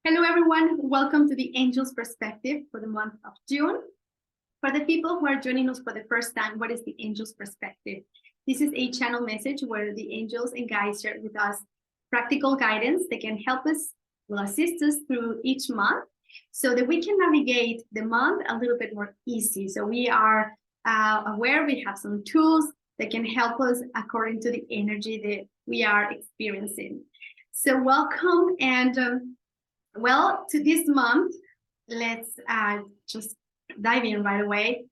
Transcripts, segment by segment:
Hello, everyone. Welcome to the Angels Perspective for the month of June. For the people who are joining us for the first time, what is the Angels Perspective? This is a channel message where the angels and guides share with us practical guidance that can help us, will assist us through each month so that we can navigate the month a little bit more easy. So we are aware we have some tools that can help us according to the energy that we are experiencing. So welcome and well, to this month, let's just dive in right away.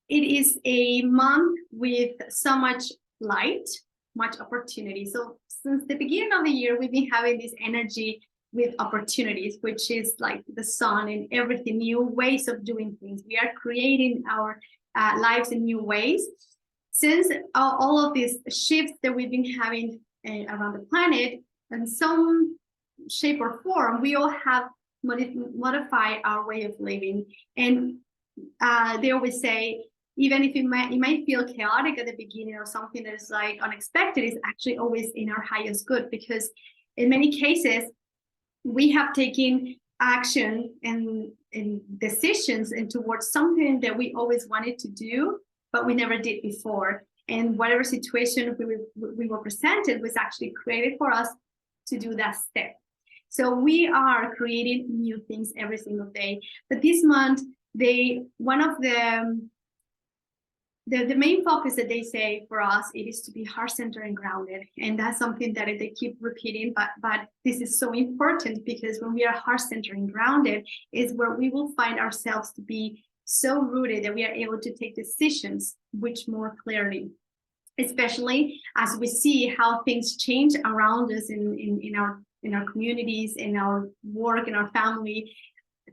It is a month with so much light, much opportunity. So since the beginning of the year, we've been having this energy with opportunities, which is like the sun and everything, new ways of doing things. We are creating our lives in new ways. Since all of these shifts that we've been having around the planet, and some shape or form, we all have modified our way of living. And they always say, even if it might feel chaotic at the beginning or something that is like unexpected, is actually always in our highest good, because in many cases we have taken action and decisions and towards something that we always wanted to do, but we never did before. And whatever situation we were presented was actually created for us to do that step. So we are creating new things every single day. But this month, one of the main focus that they say for us, it is to be heart-centered and grounded. And that's something that they keep repeating, but this is so important, because when we are heart-centered and grounded is where we will find ourselves to be so rooted that we are able to take decisions much more clearly, especially as we see how things change around us in our communities, in our work, in our family.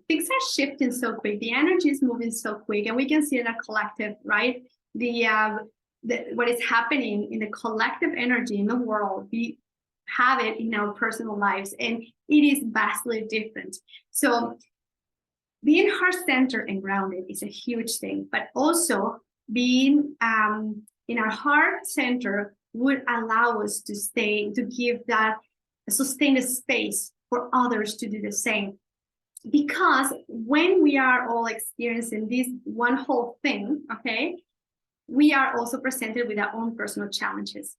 Things are shifting so quick. The energy is moving so quick, and we can see in a collective, right? What is happening in the collective energy in the world, we have it in our personal lives, and it is vastly different. So being heart-centered and grounded is a huge thing, but also being in our heart center would allow us to give that sustained space for others to do the same. Because when we are all experiencing this one whole thing, okay, we are also presented with our own personal challenges.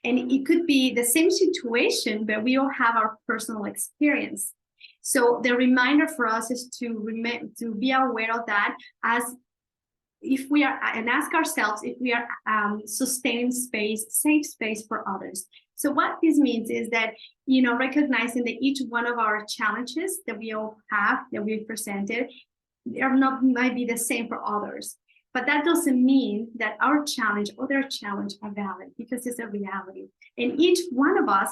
And it could be the same situation, but we all have our personal experience. So the reminder for us is to be aware of that, as if we are, and ask ourselves if we are sustaining space, safe space for others. So what this means is that, recognizing that each one of our challenges that we all have, that we've presented, might be the same for others. But that doesn't mean that our challenge or their challenge are valid, because it's a reality. And each one of us,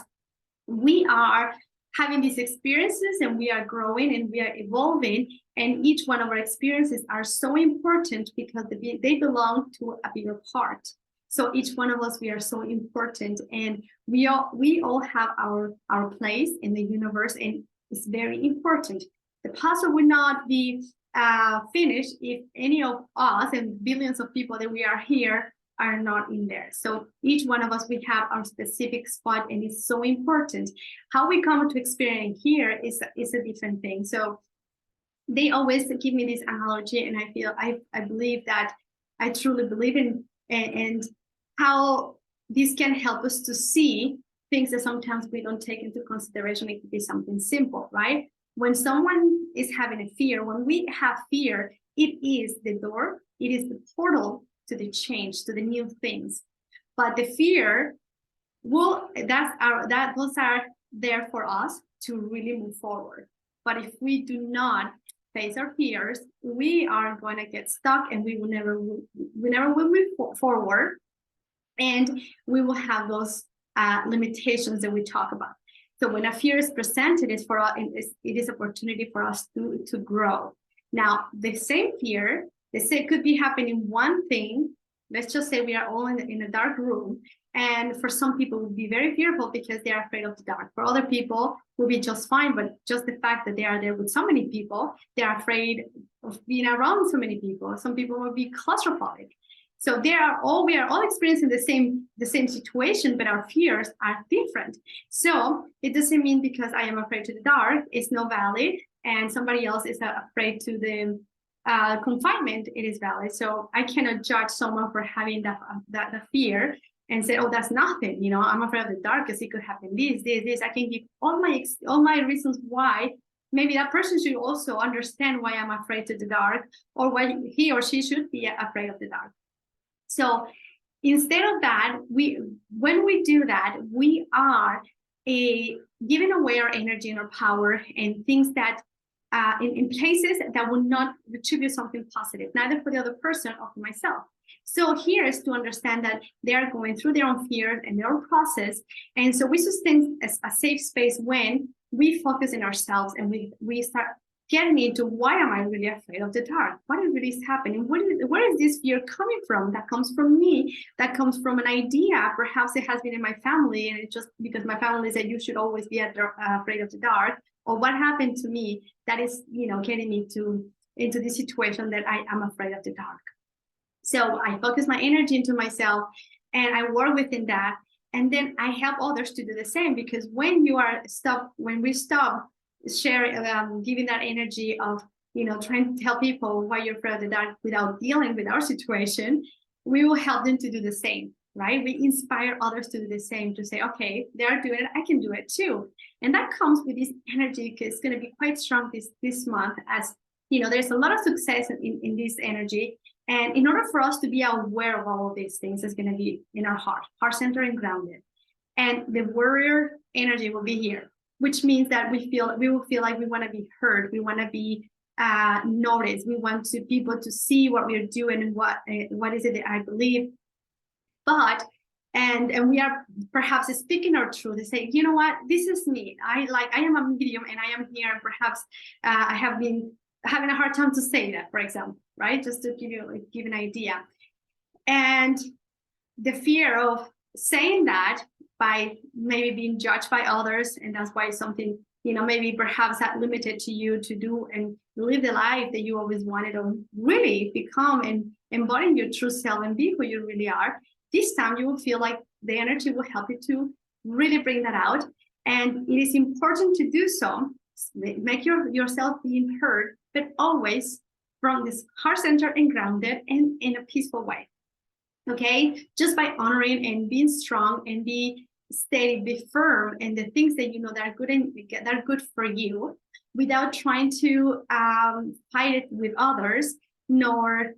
we are having these experiences, and we are growing and we are evolving, and each one of our experiences are so important because they belong to a bigger part. So each one of us, we are so important, and we all have our place in the universe, and it's very important. The puzzle would not be finished if any of us and billions of people that we are here are not in there. So each one of us, we have our specific spot, and it's so important. How we come to experience here is a different thing. So they always give me this analogy, and I believe that I truly believe in, and how this can help us to see things that sometimes we don't take into consideration. It could be something simple, right? When someone is having a fear, when we have fear, it is the door, it is the portal to the change, to the new things. But the fear those are there for us to really move forward. But if we do not face our fears, we are going to get stuck, and we never will move forward, and we will have those limitations that we talk about. So when a fear is presented, it is opportunity for us to grow. Now, the same fear, it could be happening one thing. Let's just say we are all in a dark room, and for some people would be very fearful because they are afraid of the dark. For other people, will be just fine, but just the fact that they are there with so many people, they are afraid of being around so many people. Some people will be claustrophobic. So we are all experiencing the same situation, but our fears are different. So it doesn't mean because I am afraid to the dark, it's not valid, and somebody else is afraid to the confinement, it is valid. So I cannot judge someone for having that fear and say, oh, that's nothing. You know, I'm afraid of the dark because it could happen this. I can give all my reasons why. Maybe that person should also understand why I'm afraid to the dark, or why he or she should be afraid of the dark. So instead of that, when we do that, we are giving away our energy and our power and things that in places that will not retribute something positive, neither for the other person or for myself. So here is to understand that they are going through their own fears and their own process. And so we sustain a safe space when we focus on ourselves and we start getting into why am I really afraid of the dark? What really is happening? Where is this fear coming from? That comes from me. That comes from an idea. Perhaps it has been in my family, and it's just because my family said you should always be afraid of the dark. Or what happened to me that is, getting me into this situation that I am afraid of the dark. So I focus my energy into myself, and I work within that, and then I help others to do the same. Because when we stop sharing, giving that energy of trying to tell people why you're afraid of the dark without dealing with our situation, we will help them to do the same, right? We inspire others to do the same, to say, okay, they're doing it, I can do it too. And that comes with this energy, because it's going to be quite strong this month, as there's a lot of success in this energy. And in order for us to be aware of all of these things, it's going to be in our heart center and grounded. And the warrior energy will be here, which means that we will feel like we want to be heard. We want to be noticed. We want people to see what we're doing and what is it that I believe. But and we are perhaps speaking our truth and say, you know what, this is me. I am a medium and I am here, and perhaps I have been having a hard time to say that, for example, right? Just to give an idea. And the fear of saying that by maybe being judged by others, and that's why something maybe perhaps that limited to you to do and live the life that you always wanted, or really become and embody your true self and be who you really are. This time you will feel like the energy will help you to really bring that out. And it is important to do so. Make yourself being heard, but always from this heart center and grounded and in a peaceful way. Okay, just by honoring and being strong and be steady, be firm in the things that that are good and that are good for you, without trying to fight it with others, nor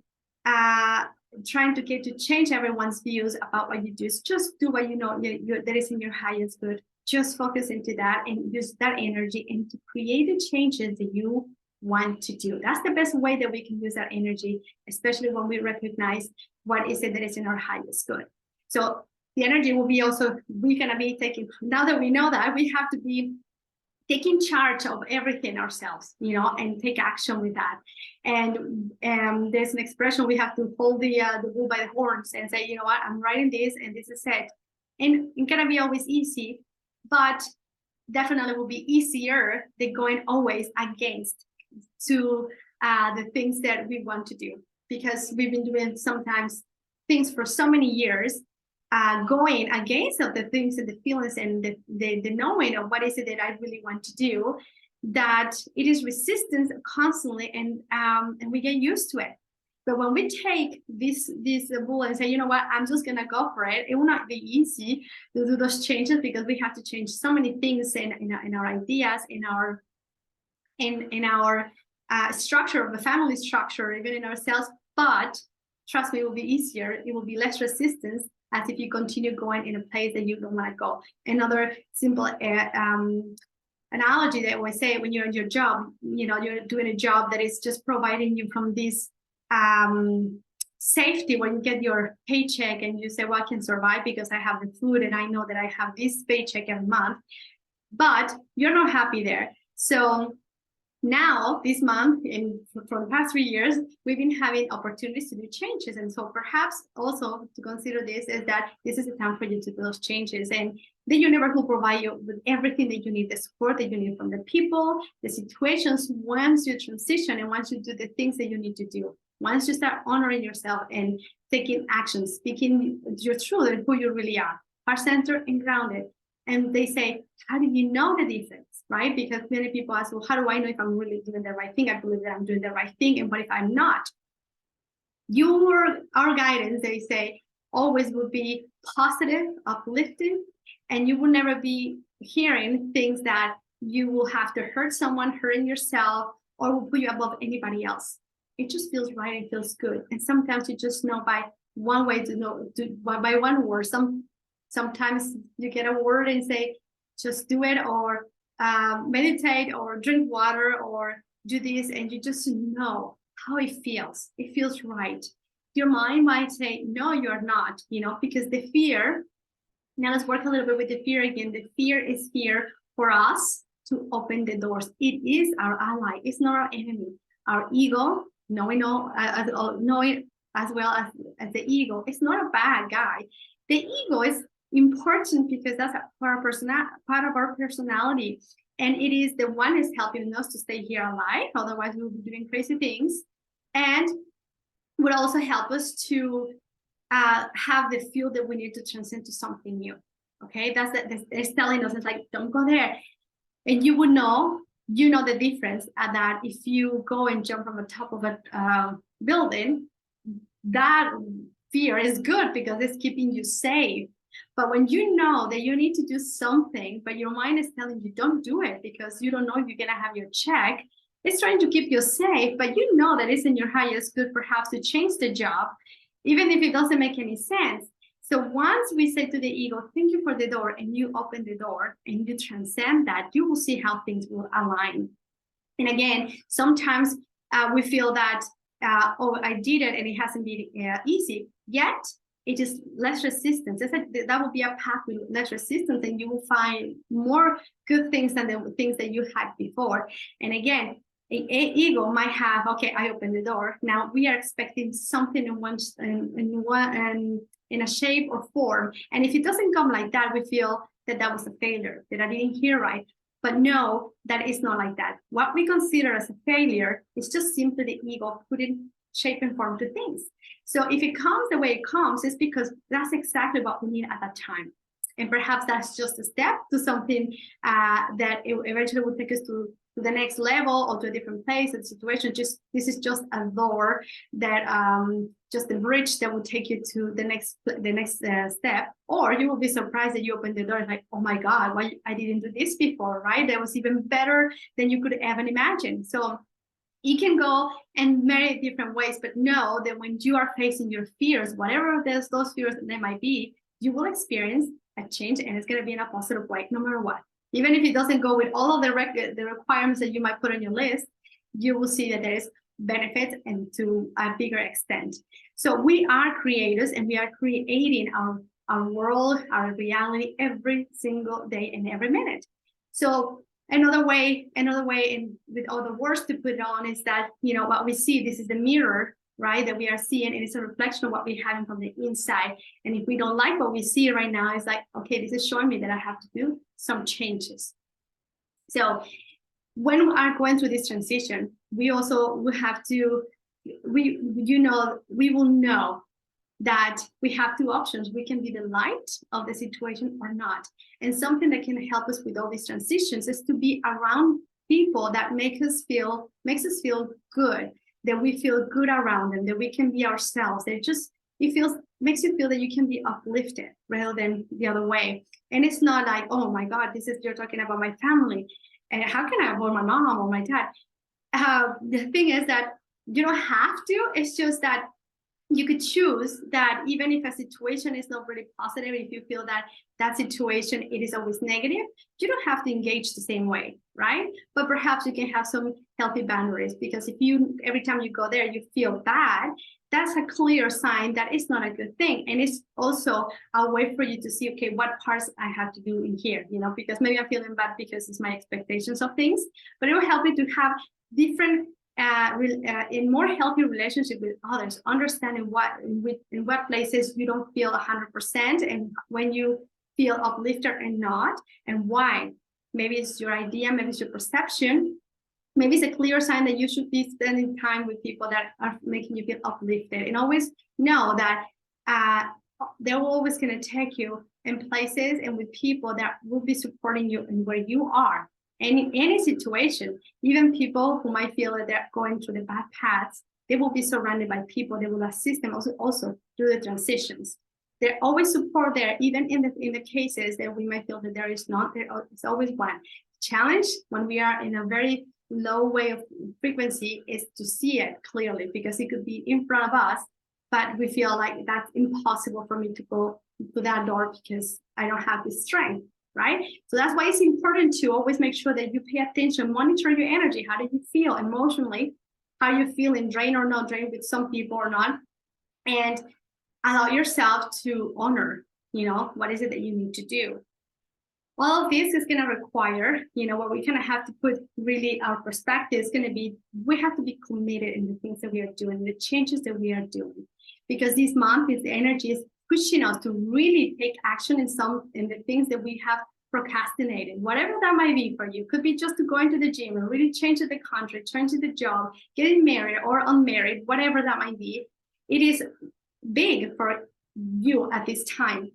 trying to get to change everyone's views about what you do. Just do what that is in your highest good. Just focus into that and use that energy and to create the changes that you want to do. That's the best way that we can use that energy, especially when we recognize what is it that is in our highest good. So the energy will be also, we're going to be taking, now that we know that, we have to be taking charge of everything ourselves, and take action with that. And there's an expression, we have to hold the bull by the horns and say, you know what, I'm writing this and this is it. And it's going to be always easy, but definitely will be easier than going always against to the things that we want to do, because we've been doing sometimes things for so many years, going against of the things and the feelings and the knowing of what is it that I really want to do, that it is resistance constantly, and we get used to it. But when we take this bull and say, you know what, I'm just gonna go for it, it will not be easy to do those changes, because we have to change so many things in our ideas, in our structure of the family structure, even in ourselves. But trust me, it will be easier. It will be less resistance, as if you continue going in a place that you don't want to go. Another simple analogy that I always say, when you're in your job, you're doing a job that is just providing you from this safety, when you get your paycheck and you say, well, I can survive because I have the food and I know that I have this paycheck every month, but you're not happy there. So now this month, and for the past 3 years, we've been having opportunities to do changes. And so perhaps also to consider this is that this is the time for you to do those changes, and the universe will provide you with everything that you need, the support that you need from the people, the situations, once you transition and once you do the things that you need to do. Once you start honoring yourself and taking action, speaking your truth and who you really are, heart-centered and grounded. And they say, how do you know the difference, right? Because many people ask, well, how do I know if I'm really doing the right thing? I believe that I'm doing the right thing. And what if I'm not? Our guidance, they say, always will be positive, uplifting, and you will never be hearing things that you will have to hurt someone, hurting yourself, or will put you above anybody else. It just feels right and feels good. And sometimes you just know by one way to know, by one word. Sometimes you get a word and say, just do it, or meditate, or drink water, or do this, and you just know how it feels. It feels right. Your mind might say, no, you're not, because the fear, now let's work a little bit with the fear again. The fear is here for us to open the doors. It is our ally. It's not our enemy. Our ego, knowing as well as the ego, it's not a bad guy. The ego is important because that's part of our personality. And it is the one is helping us to stay here alive. Otherwise, we would be doing crazy things. And would also help us to have the feel that we need to transcend to something new. Okay, it's telling us, it's like, don't go there. And you would know, the difference that if you go and jump from the top of a building, that fear is good because it's keeping you safe. But when you know that you need to do something, but your mind is telling you don't do it because you don't know if you're going to have your check, it's trying to keep you safe, but you know that it's in your highest good perhaps to change the job, even if it doesn't make any sense. So once we say to the ego, thank you for the door, and you open the door and you transcend that, you will see how things will align. And again, sometimes we feel that, oh, I did it and it hasn't been easy yet. It is less resistance. It's like that will be a path with less resistance, and you will find more good things than the things that you had before. And again, an ego might have, okay, I opened the door. Now we are expecting something in a shape or form. And if it doesn't come like that, we feel that was a failure, that I didn't hear right. But no, that is not like that. What we consider as a failure is just simply the ego putting shape and form to things. So if it comes the way it comes, it's because that's exactly what we need at that time. And perhaps that's just a step to something that eventually will take us to the next level or to a different place and situation. This is just a door that just a bridge that will take you to the next step. Or you will be surprised that you open the door and like, oh my God, why I didn't do this before, right? That was even better than you could ever imagine. So you can go in many different ways, but know that when you are facing your fears, whatever those fears that they might be, you will experience a change, and it's going to be in a positive way, no matter what. Even if it doesn't go with all of the requirements that you might put on your list, you will see that there is benefits, and to a bigger extent. So we are creators, and we are creating our world, our reality every single day and every minute. So another way, and with all the words to put on, is that, what we see, this is the mirror, right, that we are seeing, and it's a reflection of what we have from the inside. And if we don't like what we see right now, it's like, okay, this is showing me that I have to do some changes. So when we are going through this transition, we also will have to, we will know that we have two options. We can be the light of the situation or not. And something that can help us with all these transitions is to be around people that makes us feel good, that we feel good around them, that we can be ourselves. Makes you feel that you can be uplifted rather than the other way. And it's not like, oh my God, you're talking about my family, and how can I avoid my mom or my dad? The thing is that you don't have to. It's just that you could choose that even if a situation is not really positive, if you feel that situation, it is always negative, you don't have to engage the same way, right? But perhaps you can have some healthy boundaries, because if every time you go there, you feel bad, that's a clear sign that it's not a good thing. And it's also a way for you to see, okay, what parts I have to do in here, because maybe I'm feeling bad because it's my expectations of things, but it will help you to have different in more healthy relationship with others, understanding in what places you don't feel 100%, and when you feel uplifted and not, and why. Maybe it's your idea, maybe it's your perception, maybe it's a clear sign that you should be spending time with people that are making you feel uplifted, and always know that they're always going to take you in places and with people that will be supporting you in where you are. And in any situation, even people who might feel that they're going through the bad paths, they will be surrounded by people that will assist them also through the transitions. There's always support there, even in the cases that we might feel that there is not. There is always one. Challenge when we are in a very low way of frequency is to see it clearly, because it could be in front of us, but we feel like that's impossible for me to go to that door because I don't have the strength, right? So that's why it's important to always make sure that you pay attention, monitor your energy. How do you feel emotionally? How are you feeling, drained or not drained with some people or not? And allow yourself to honor, what is it that you need to do. All of this is going to require, what we kind of have to put really our perspective is going to be, we have to be committed in the things that we are doing, the changes that we are doing. Because this month, the energy is pushing us to really take action in the things that we have procrastinated, whatever that might be for you. Could be just to go into the gym and really change the country, change the job, getting married or unmarried, whatever that might be. It is big for you at this time.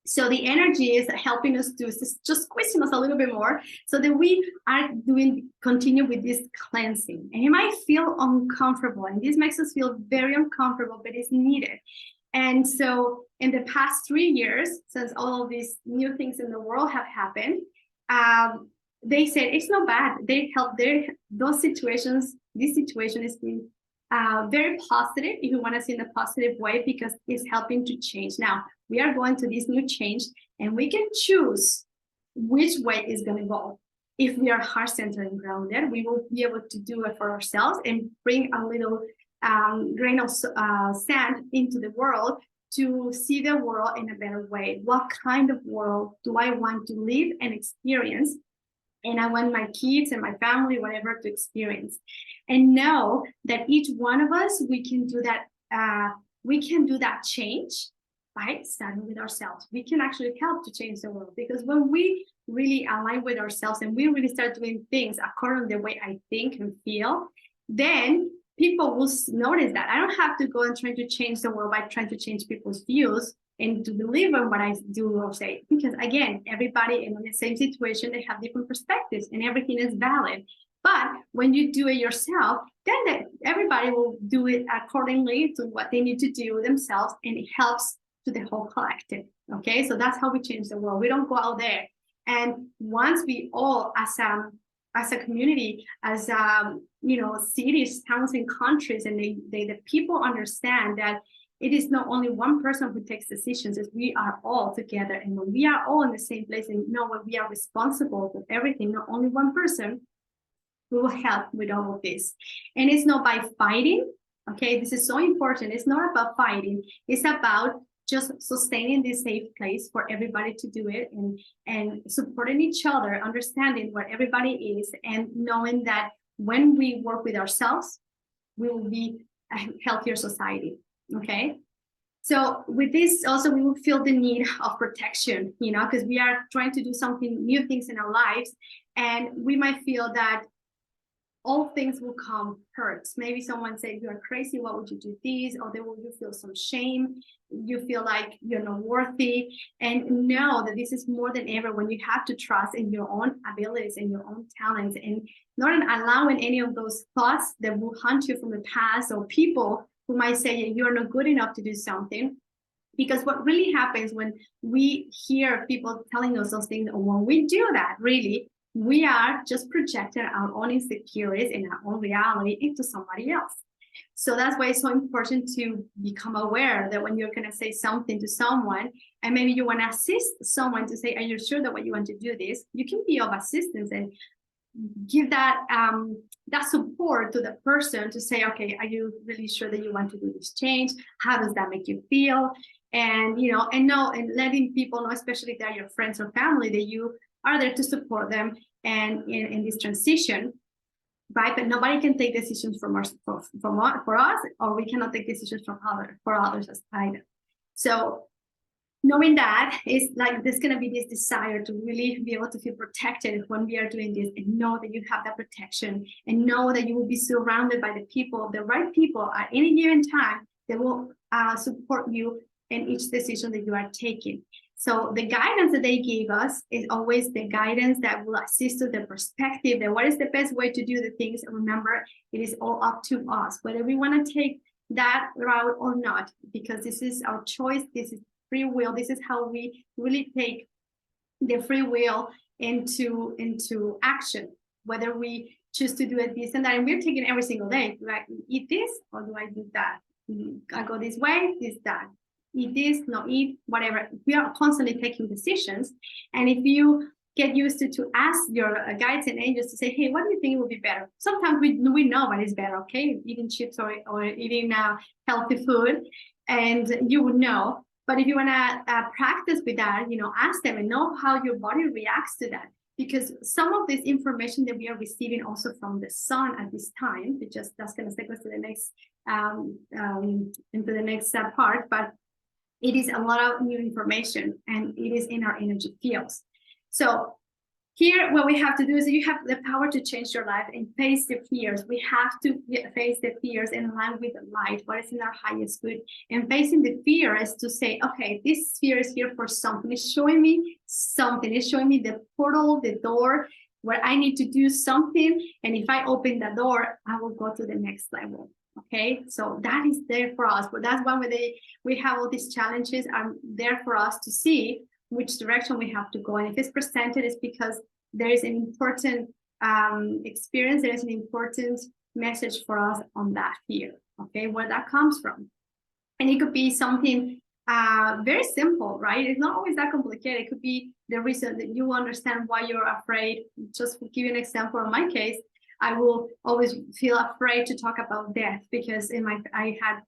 So the energy is helping us to just squeezing us a little bit more so that we are continue with this cleansing. And it might feel uncomfortable, and this makes us feel very uncomfortable, but it's needed. And so in the past 3 years, since all of these new things in the world have happened, they said it's not bad. They help those situations. This situation has been very positive, if you want to see in a positive way, because it's helping to change. Now, we are going to this new change, and we can choose which way is going to go. If we are heart-centered and grounded, we will be able to do it for ourselves and bring a little grain of sand into the world to see the world in a better way. What kind of world do I want to live and experience? And I want my kids and my family, whatever, to experience. And know that each one of us, we can do that change by starting with ourselves. We can actually help to change the world, because when we really align with ourselves and we really start doing things according to the way I think and feel, then people will notice that. I don't have to go and try to change the world by trying to change people's views and to believe in what I do or say. Because again, everybody in the same situation, they have different perspectives and everything is valid. But when you do it yourself, then everybody will do it accordingly to what they need to do themselves, and it helps to the whole collective. Okay, so that's how we change the world. We don't go out there. And once we all, as a community, as cities, towns, and countries, and the people understand that it is not only one person who takes decisions, as we are all together. And when we are all in the same place and know when we are responsible for everything, not only one person, we will help with all of this. And it's not by fighting. Okay, this is so important. It's not about fighting. It's about just sustaining this safe place for everybody to do it, and supporting each other, understanding where everybody is, and knowing that when we work with ourselves, we will be a healthier society. Okay. So with this also, we will feel the need of protection, because we are trying to do something, new things in our lives, and we might feel that all things will come hurts. Maybe someone said, you are crazy, why would you do this? Or you feel some shame. You feel like you're not worthy. And know that this is more than ever when you have to trust in your own abilities and your own talents, and not allowing any of those thoughts that will haunt you from the past, or people who might say you're not good enough to do something. Because what really happens when we hear people telling us those things, or when we do that, really, we are just projecting our own insecurities and our own reality into somebody else. So that's why it's so important to become aware that when you're going to say something to someone, and maybe you want to assist someone to say, are you sure that what you want to do this? You can be of assistance and give that support to the person to say, okay, are you really sure that you want to do this change? How does that make you feel? And, and letting people know, especially if they're your friends or family, that you are there to support them and in this transition, right? But nobody can take decisions for us, or we cannot take decisions for others either. So knowing that is like there's going to be this desire to really be able to feel protected when we are doing this, and know that you have that protection, and know that you will be surrounded by the people, the right people at any given time that will support you in each decision that you are taking. So the guidance that they gave us is always the guidance that will assist to the perspective that what is the best way to do the things. And remember, it is all up to us, whether we want to take that route or not, because this is our choice. This is free will. This is how we really take the free will into action, whether we choose to do it this and that. And we're taking every single day. Do I eat this or do I do that? I go this way, this, that. Eat this, not eat, whatever. We are constantly taking decisions. And if you get used to ask your guides and angels to say, hey, what do you think will be better? Sometimes we know what is better, okay? Eating chips or eating healthy food, and you would know. But if you want to practice with that, ask them and know how your body reacts to that. Because some of this information that we are receiving also from the sun at this time, that's going to take us to the next into the next part, but it is a lot of new information, and it is in our energy fields. So here, what we have to do is you have the power to change your life and face the fears. We have to face the fears and align with the light, what is in our highest good. And facing the fear is to say, okay, this fear is here for something. It's showing me something. It's showing me the portal, the door where I need to do something. And if I open the door, I will go to the next level. Okay, so that is there for us. But that's one where we have all these challenges are there for us to see which direction we have to go. And if it's presented, it's because there is an important experience, there is an important message for us on that here, okay, where that comes from. And it could be something very simple, right? It's not always that complicated. It could be the reason that you understand why you're afraid. Just to give you an example, in my case, I will always feel afraid to talk about death, because I had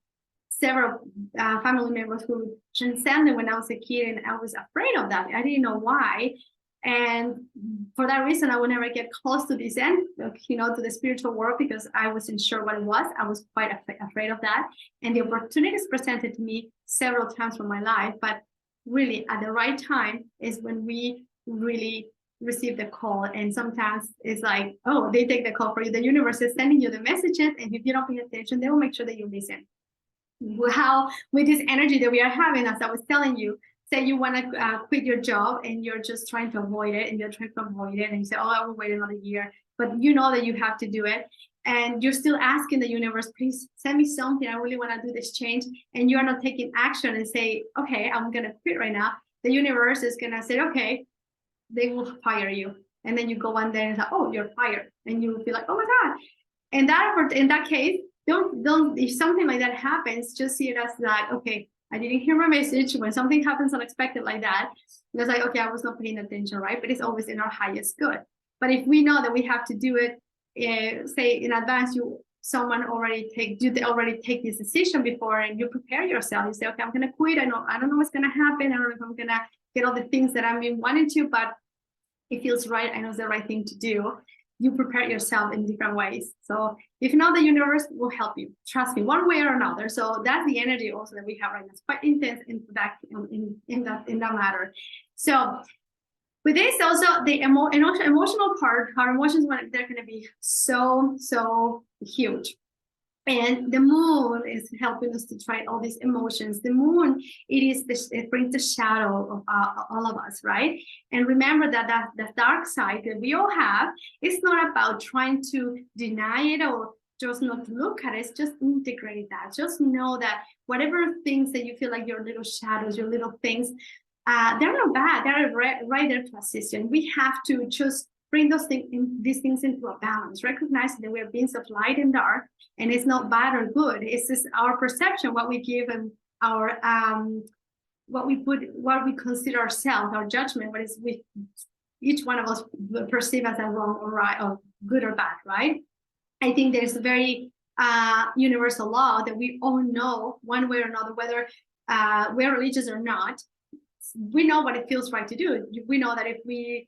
several family members who transcended when I was a kid, and I was afraid of that. I didn't know why. And for that reason, I would never get close to this end, to the spiritual world, because I wasn't sure what it was. I was quite afraid of that. And the opportunities presented to me several times from my life, but really at the right time is when we really receive the call. And sometimes it's like, oh, they take the call for you. The universe is sending you the messages, and if you don't pay attention, they will make sure that you listen. How with this energy that we are having, as I was telling you, say you want to quit your job and you're just trying to avoid it, and you say, oh, I will wait another year, but you know that you have to do it, and you're still asking the universe, please send me something, I really want to do this change, and you're not taking action and say, okay, I'm gonna quit right now. The universe is gonna say, okay, they will fire you, and then you go on there and say, oh, you're fired, and you will feel like, oh my god. And in that case, don't if something like that happens, just see it as like, okay, I didn't hear my message. When something happens unexpected like that, it's like, okay, I was not paying attention, right? But it's always in our highest good. But if we know that we have to do it, say in advance, someone already take this decision before, and you prepare yourself. You say, okay, I'm gonna quit. I don't know what's gonna happen. I don't know if I'm gonna get all the things that I've been wanting to, but it feels right. I know it's the right thing to do. You prepare yourself in different ways. So if not, the universe will help you. Trust me, one way or another. So that's the energy also that we have right now. It's quite intense in that matter. So with this, also the emotional part, our emotions, they're going to be so huge. And the moon is helping us to try all these emotions. The moon, it brings the shadow of all of us, right? And remember that the dark side that we all have, it's not about trying to deny it or just not look at it. It's just integrate that. Just know that whatever things that you feel like your little shadows, your little things, they're not bad. They're right there to assist you. And we have to just bring these things into a balance, recognizing that we're beings of light and dark, and it's not bad or good. It's just our perception, what we give, and our what we consider ourselves, our judgment, what is we each one of us perceive as a wrong or right, or good or bad, right? I think there's a very universal law that we all know one way or another, whether we're religious or not. We know what it feels right to do. We know that if we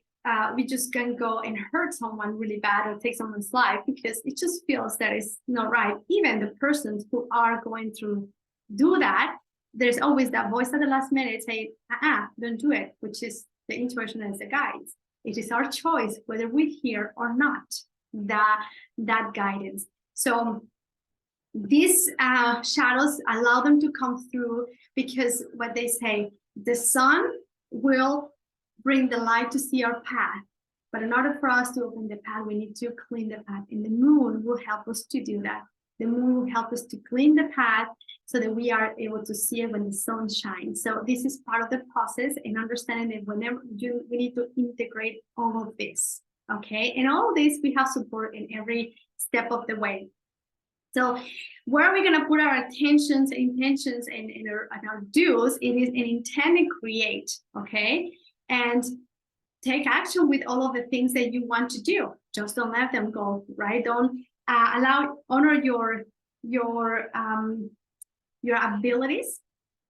just can go and hurt someone really bad or take someone's life, because it just feels that it's not right. Even the persons who are going to do that, there's always that voice at the last minute saying, don't do it, which is the intuition and the guides. It is our choice whether we hear or not that guidance. So these shadows allow them to come through, because what they say, the sun will bring the light to see our path. But in order for us to open the path, we need to clean the path. And the moon will help us to do that. The moon will help us to clean the path so that we are able to see it when the sun shines. So this is part of the process, and understanding that whenever we need to integrate all of this, okay? And all of this, we have support in every step of the way. So where are we going to put our intentions, and our do's? It is an intent and create, okay? And take action with all of the things that you want to do. Just don't let them go, right? Don't honor your abilities.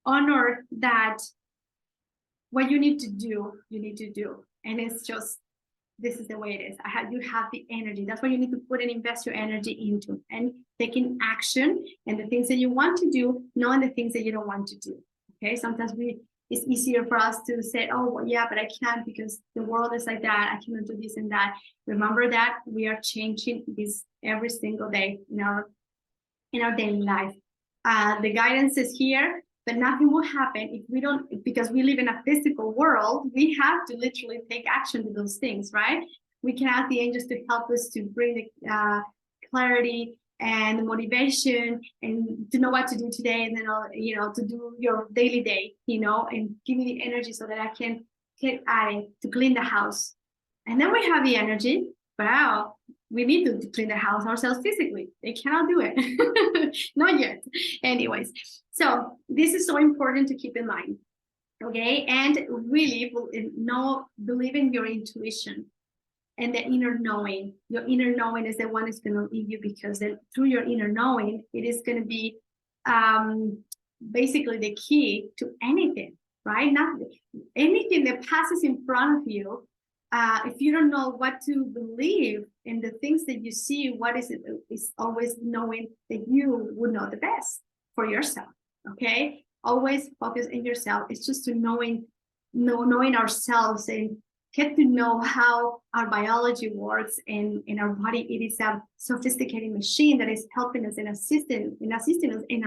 Honor that what you need to do, you need to do. And it's just, this is the way it is. You have the energy. That's what you need to put and invest your energy into, and taking action and the things that you want to do, knowing the things that you don't want to do. Okay. Sometimes it's easier for us to say, oh, well, yeah, but I can't because the world is like that. I cannot do this and that. Remember that we are changing this every single day in our daily life. The guidance is here, but nothing will happen if we don't, because we live in a physical world. We have to literally take action to those things, right? We can ask the angels to help us to bring the clarity and the motivation, and to know what to do today, and then to do your daily day, and give me the energy so that I can get at it, to clean the house. And then we have the energy, but we need to clean the house ourselves physically. They cannot do it. Not yet. Anyways, so this is so important to keep in mind. Okay. And really believe in your intuition and the inner knowing. Your inner knowing is the one that's going to lead you, because then through your inner knowing, it is going to be basically the key to anything, right? Anything that passes in front of you. If you don't know what to believe in the things that you see, what is it? Is always knowing that you would know the best for yourself. Okay, always focus in yourself. It's just to knowing ourselves, and get to know how our biology works in our body. It is a sophisticated machine that is helping us and assisting us in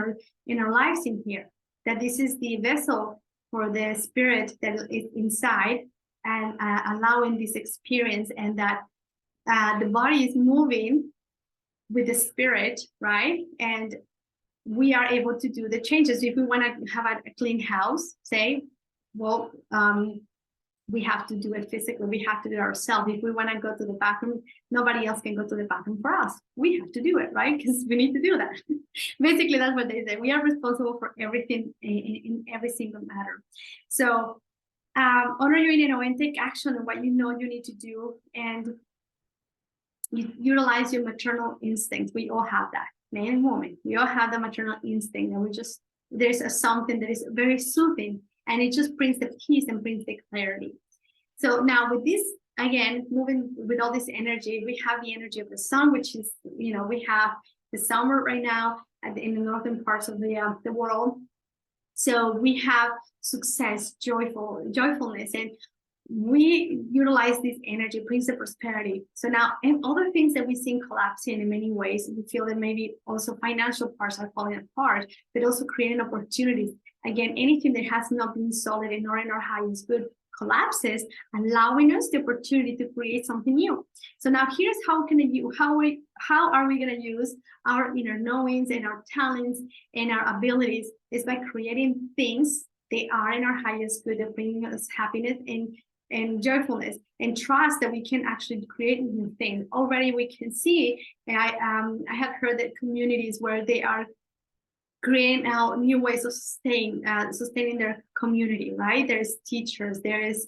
our lives in here. That this is the vessel for the spirit that is inside, and allowing this experience, and that the body is moving with the spirit, right? And we are able to do the changes. If we want to have a clean house, say, well, we have to do it physically. We have to do it ourselves. If we want to go to the bathroom, nobody else can go to the bathroom for us. We have to do it, right? Because we need to do that. Basically, that's what they say. We are responsible for everything in every single matter. So honor your inner knowing, take action on what you know you need to do, and utilize your maternal instincts. We all have that, man and woman. We all have the maternal instinct, and there's something that is very soothing, and it just brings the peace and brings the clarity. So now with this, again, moving with all this energy, we have the energy of the sun, which is, we have the summer right now in the northern parts of the world. So we have success, joyfulness, and we utilize this energy, brings the prosperity. So now, and other things that we see collapsing in many ways, we feel that maybe also financial parts are falling apart, but also creating opportunities. Again, anything that has not been solid and not in our highest good collapses, allowing us the opportunity to create something new. So now here's how are we going to use our inner knowings and our talents and our abilities, is by creating things they are in our highest good, that bring us happiness and joyfulness, and trust that we can actually create new things. Already we can see, and I have heard that communities where they are creating out new ways of sustaining their community, right? There's teachers, there is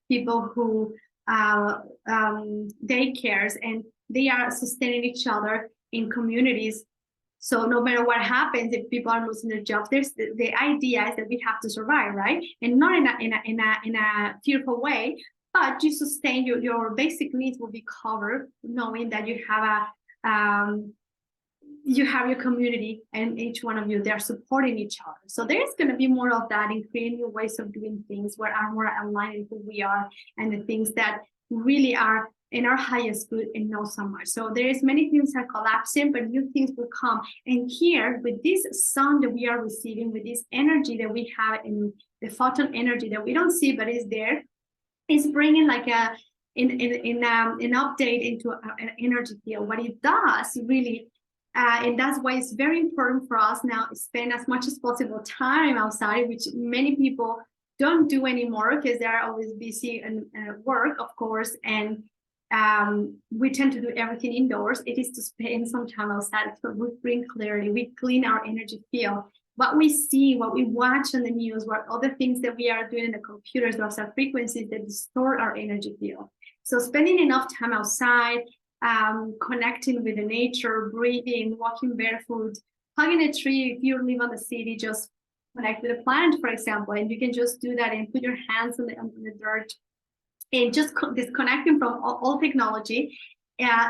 people who daycares, and they are sustaining each other in communities. So no matter what happens, if people are losing their jobs, there's the idea is that we have to survive, right? And not in a fearful way, but you sustain your basic needs will be covered, knowing that you have you have your community, and each one of you, they're supporting each other. So there's going to be more of that, and creating new ways of doing things where are more aligned with who we are and the things that really are in our highest good and not so much. So there is many things are collapsing, but new things will come. And here, with this sun that we are receiving, with this energy that we have in the photon energy that we don't see but is there, is bringing like an update into an energy field. What it does really, and that's why it's very important for us now to spend as much as possible time outside, which many people don't do anymore because they're always busy and work, of course, and we tend to do everything indoors. It is to spend some time outside. So we bring clarity, we clean our energy field. What we see, what we watch on the news, what other things that we are doing in the computers, those are frequencies that distort our energy field. So spending enough time outside, connecting with the nature, breathing, walking barefoot, hugging a tree. If you live on the city, just connect with a plant, for example, and you can just do that and put your hands on the dirt, and just disconnecting from all technology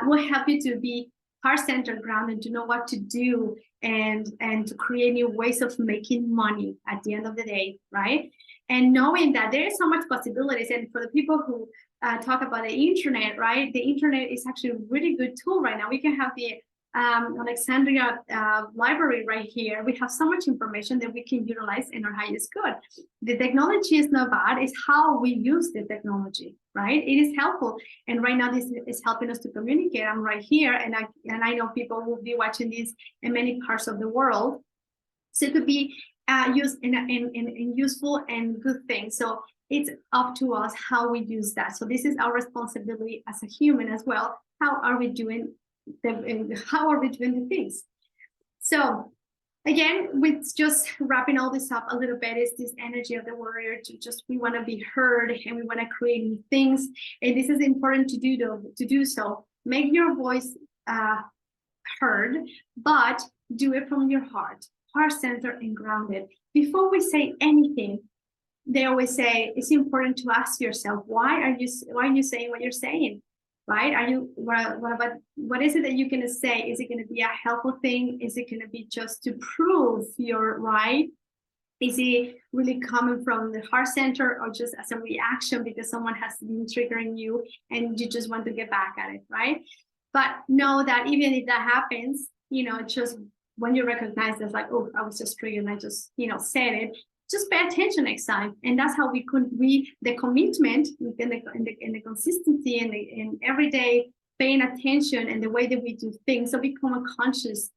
will help you to be heart-centered, grounded, to know what to do, and to create new ways of making money at the end of the day, right? And knowing that there is so much possibilities. And for the people who talk about the internet, right? The internet is actually a really good tool right now. We can have the Alexandria library right here. We have so much information that we can utilize in our highest good. The technology is not bad, it's how we use the technology, right? It is helpful. And right now this is helping us to communicate. I'm right here, and I know people will be watching this in many parts of the world. So it could be used in useful and good things. So it's up to us how we use that. So this is our responsibility as a human as well. How are we doing the things? So again, with just wrapping all this up a little bit, is this energy of the warrior to just, we want to be heard and we want to create new things. And this is important to do so. Make your voice heard, but do it from your heart centered and grounded. Before we say anything, they always say it's important to ask yourself, why are you saying what you're saying? Right? Are you, what is it that you're going to say? Is it going to be a helpful thing? Is it going to be just to prove you're right? Is it really coming from the heart center, or just as a reaction because someone has been triggering you and you just want to get back at it, right? But know that even if that happens, just when you recognize that, like, oh, I was just triggered and I just, said it, just pay attention next time. And that's how the commitment and the consistency and in everyday paying attention and the way that we do things. So become a conscious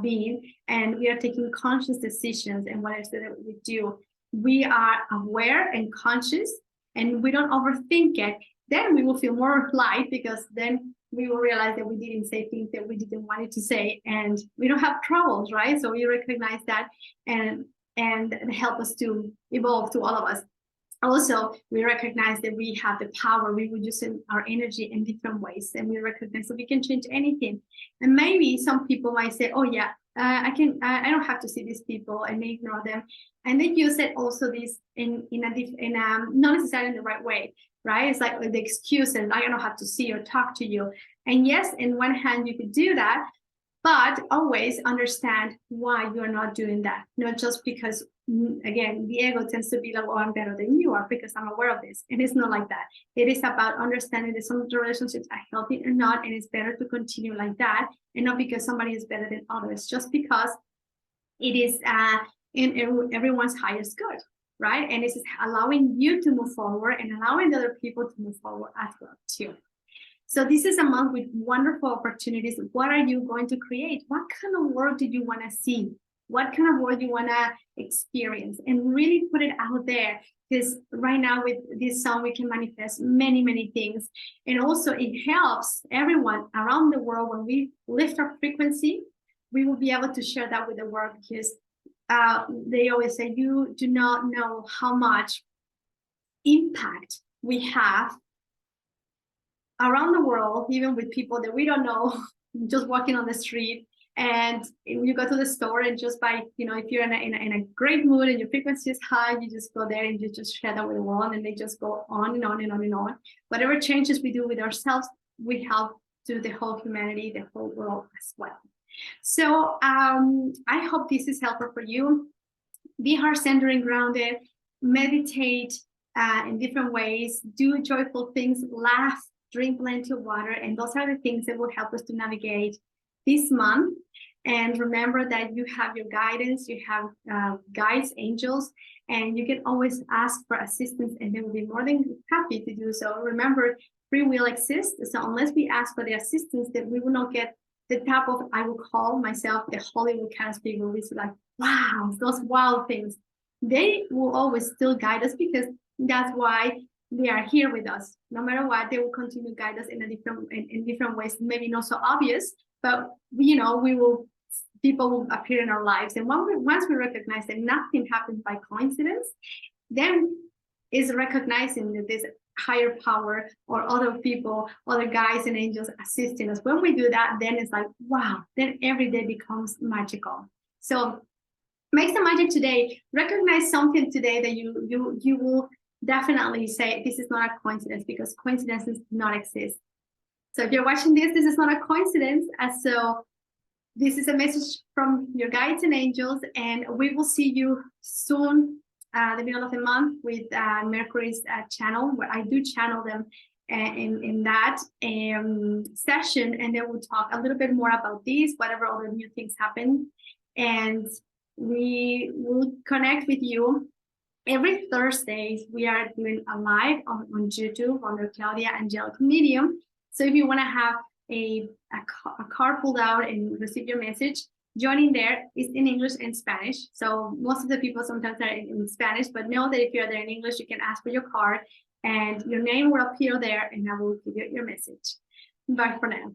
being, and we are taking conscious decisions. And what is it that we do? We are aware and conscious, and we don't overthink it. Then we will feel more light, because then we will realize that we didn't say things that we didn't want it to say, and we don't have troubles, right? So we recognize that and help us to evolve, to all of us. Also, we recognize that we have the power. We will use our energy in different ways, and we recognize that we can change anything. And maybe some people might say, oh yeah, I don't have to see these people, and they ignore them. And they use it also this in not necessarily in the right way, right? It's like the excuse, and I don't have to see or talk to you. And yes, in one hand you could do that, but always understand why you're not doing that. Not just because, again, the ego tends to be like, oh, I'm better than you are because I'm aware of this. It is not like that. It is about understanding that some relationships are healthy or not, and it's better to continue like that, and not because somebody is better than others, just because it is in everyone's highest good, right? And this is allowing you to move forward and allowing the other people to move forward as well too. So this is a month with wonderful opportunities. What are you going to create? What kind of world do you want to see? What kind of world do you want to experience? And really put it out there, because right now with this sun, we can manifest many, many things. And also it helps everyone around the world. When we lift our frequency, we will be able to share that with the world, because they always say, you do not know how much impact we have around the world, even with people that we don't know, just walking on the street. And you go to the store, and just by, if you're in a great mood and your frequency is high, you just go there and you just share that with the world, and they just go on and on and on and on. Whatever changes we do with ourselves, we help to the whole humanity, the whole world as well. So I hope this is helpful for you. Be heart-centered and grounded, meditate in different ways, do joyful things, laugh, drink plenty of water, and those are the things that will help us to navigate this month. And remember that you have your guidance, you have guides, angels, and you can always ask for assistance, and they will be more than happy to do so. Remember, free will exists, so unless we ask for the assistance, that we will not get the type of, I will call myself the Hollywood kind of people, who is like, wow, those wild things. They will always still guide us, because that's why they are here with us. No matter what, they will continue to guide us in different ways, maybe not so obvious, but we will, people will appear in our lives. And once we recognize that nothing happens by coincidence, then is recognizing that there's higher power or other people, other guides and angels assisting us. When we do that, then it's like, wow, then every day becomes magical. So make some magic today. Recognize something today that you will definitely say, this is not a coincidence, because coincidences do not exist. So if you're watching this is not a coincidence. So this is a message from your guides and angels, and we will see you soon, the middle of the month, with Mercury's channel, where I do channel them in that session, and then we'll talk a little bit more about these, whatever other new things happen. And we will connect with you every Thursdays. We are doing a live on YouTube under Claudia Angelic Medium. So if you want to have a card pulled out and receive your message, joining there is in English and Spanish. So most of the people sometimes are in Spanish, but know that if you're there in English, you can ask for your card and your name will appear there, and I will give you your message. Bye for now.